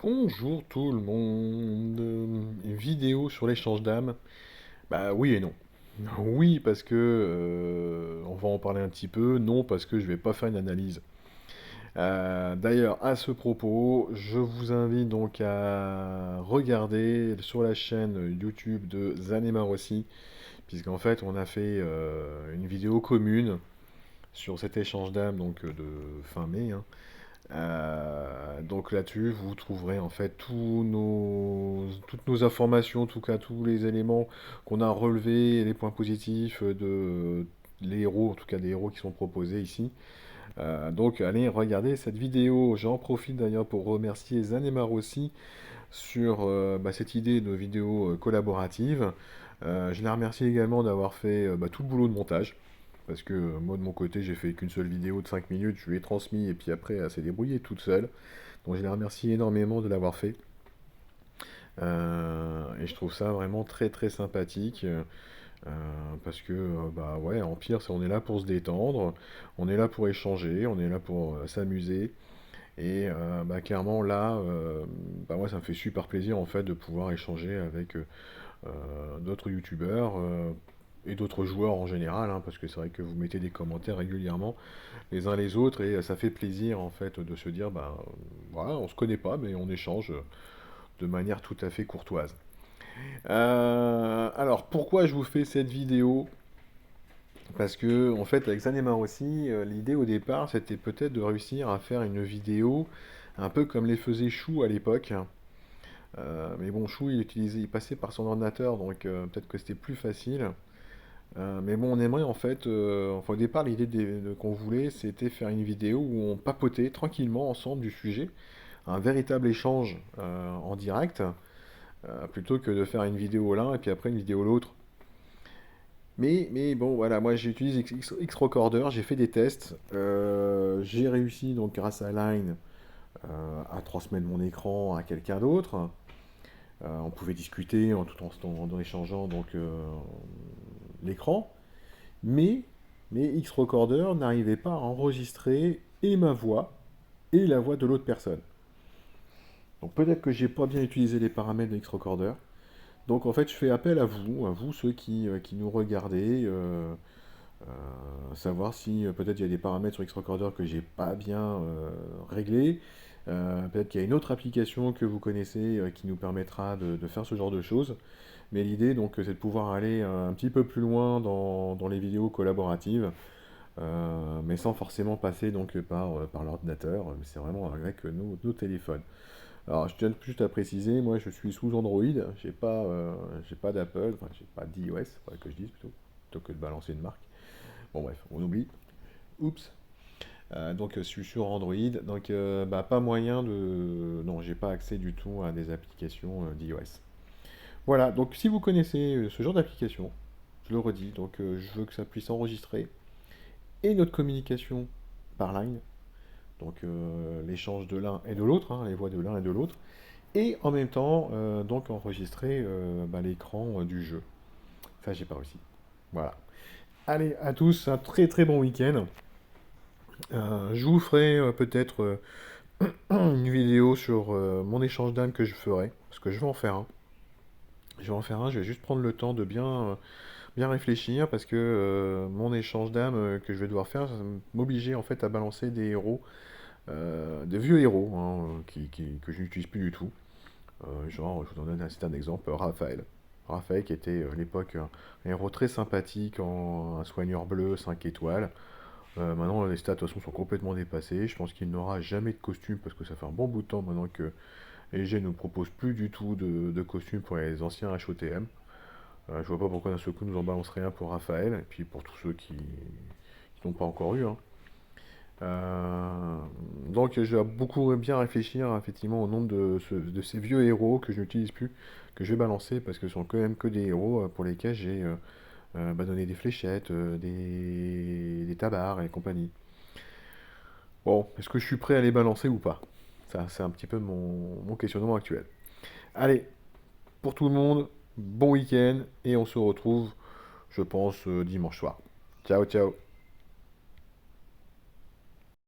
Bonjour tout le monde. Une vidéo sur l'échange d'âmes. Bah oui et non. Oui parce que on va en parler un petit peu. Non parce que je vais pas faire une analyse. D'ailleurs, à ce propos, je vous invite donc à regarder sur la chaîne YouTube de Zanema Rossi, puisqu'en fait on a fait une vidéo commune sur cet échange d'âmes donc de fin mai, hein. Donc là-dessus, vous trouverez en fait toutes nos informations, en tout cas tous les éléments qu'on a relevés, les points positifs de les héros, en tout cas des héros qui sont proposés ici. Donc allez regarder cette vidéo. J'en profite d'ailleurs pour remercier Zanemar aussi sur cette idée de vidéo collaborative. Je la remercie également d'avoir fait tout le boulot de montage. Parce que moi de mon côté j'ai fait qu'une seule vidéo de 5 minutes, je lui ai transmis et puis après elle s'est débrouillée toute seule. Donc je la remercie énormément de l'avoir fait. Et je trouve ça vraiment très très sympathique. Parce que bah ouais, Empire, on est là pour se détendre, on est là pour échanger, on est là pour s'amuser. Et clairement là, moi ça me fait super plaisir en fait de pouvoir échanger avec d'autres youtubeurs et d'autres joueurs en général, hein, parce que c'est vrai que vous mettez des commentaires régulièrement les uns les autres et ça fait plaisir en fait de se dire voilà, on se connaît pas mais on échange de manière tout à fait courtoise. Alors pourquoi je vous fais cette vidéo? Parce que en fait avec Zanemar aussi, l'idée au départ c'était peut-être de réussir à faire une vidéo un peu comme les faisait Chou à l'époque. Mais bon, Chou il passait par son ordinateur donc peut-être que c'était plus facile. Mais bon, on aimerait en fait, enfin au départ l'idée qu'on voulait c'était faire une vidéo où on papotait tranquillement ensemble du sujet, un véritable échange en direct, plutôt que de faire une vidéo l'un et puis après une vidéo l'autre. Mais bon, voilà, moi j'utilise Xrecorder, j'ai fait des tests, j'ai réussi donc grâce à Line à transmettre mon écran à quelqu'un d'autre. On pouvait discuter tout en échangeant donc l'écran. Mais, mais Xrecorder n'arrivait pas à enregistrer et ma voix et la voix de l'autre personne. Donc peut-être que j'ai pas bien utilisé les paramètres de Xrecorder. Donc en fait je fais appel à vous ceux qui nous regardez, savoir si peut-être il y a des paramètres sur Xrecorder que j'ai pas bien réglés. Peut-être qu'il y a une autre application que vous connaissez qui nous permettra de faire ce genre de choses. Mais l'idée donc c'est de pouvoir aller un petit peu plus loin dans les vidéos collaboratives. Mais sans forcément passer donc par l'ordinateur, mais c'est vraiment avec nos téléphones. Alors je tiens juste à préciser, moi je suis sous Android, j'ai pas d'Apple, enfin j'ai pas d'iOS, faudrait que je dise plutôt que de balancer une marque. Bon bref, on oublie. Oups. Donc je suis sur Android, donc pas moyen de... Non, j'ai pas accès du tout à des applications d'iOS. Voilà, donc si vous connaissez ce genre d'application, je le redis, donc je veux que ça puisse enregistrer et notre communication par line, donc l'échange de l'un et de l'autre, hein, les voix de l'un et de l'autre, et en même temps donc enregistrer l'écran du jeu. Ça j'ai pas réussi. Voilà. Allez à tous, un très très bon week-end. Je vous ferai peut-être une vidéo sur mon échange d'âme que je ferai, parce que je vais en faire un. Je vais en faire un, je vais juste prendre le temps de bien réfléchir, parce que mon échange d'âme que je vais devoir faire, ça va m'obliger en fait à balancer des héros, des vieux héros, hein, que je n'utilise plus du tout. Genre, je vous en donne un exemple, Raphaël. Raphaël qui était à l'époque un héros très sympathique, un soigneur bleu, 5 étoiles. Maintenant, les stats de toute façon sont complètement dépassées. Je pense qu'il n'aura jamais de costume parce que ça fait un bon bout de temps maintenant que EG ne propose plus du tout de costume pour les anciens HOTM. Je vois pas pourquoi d'un seul coup nous en balancerait un pour Raphaël et puis pour tous ceux qui n'ont pas encore eu, hein. Euh, donc je dois beaucoup bien réfléchir effectivement au nombre de ces vieux héros que je n'utilise plus, que je vais balancer parce que ce sont quand même que des héros pour lesquels j'ai donné des fléchettes, des tabards et compagnie. Bon, est-ce que je suis prêt à les balancer ou pas? Ça, c'est un petit peu mon questionnement actuel. Allez, pour tout le monde, bon week-end et on se retrouve, je pense, dimanche soir. Ciao, ciao.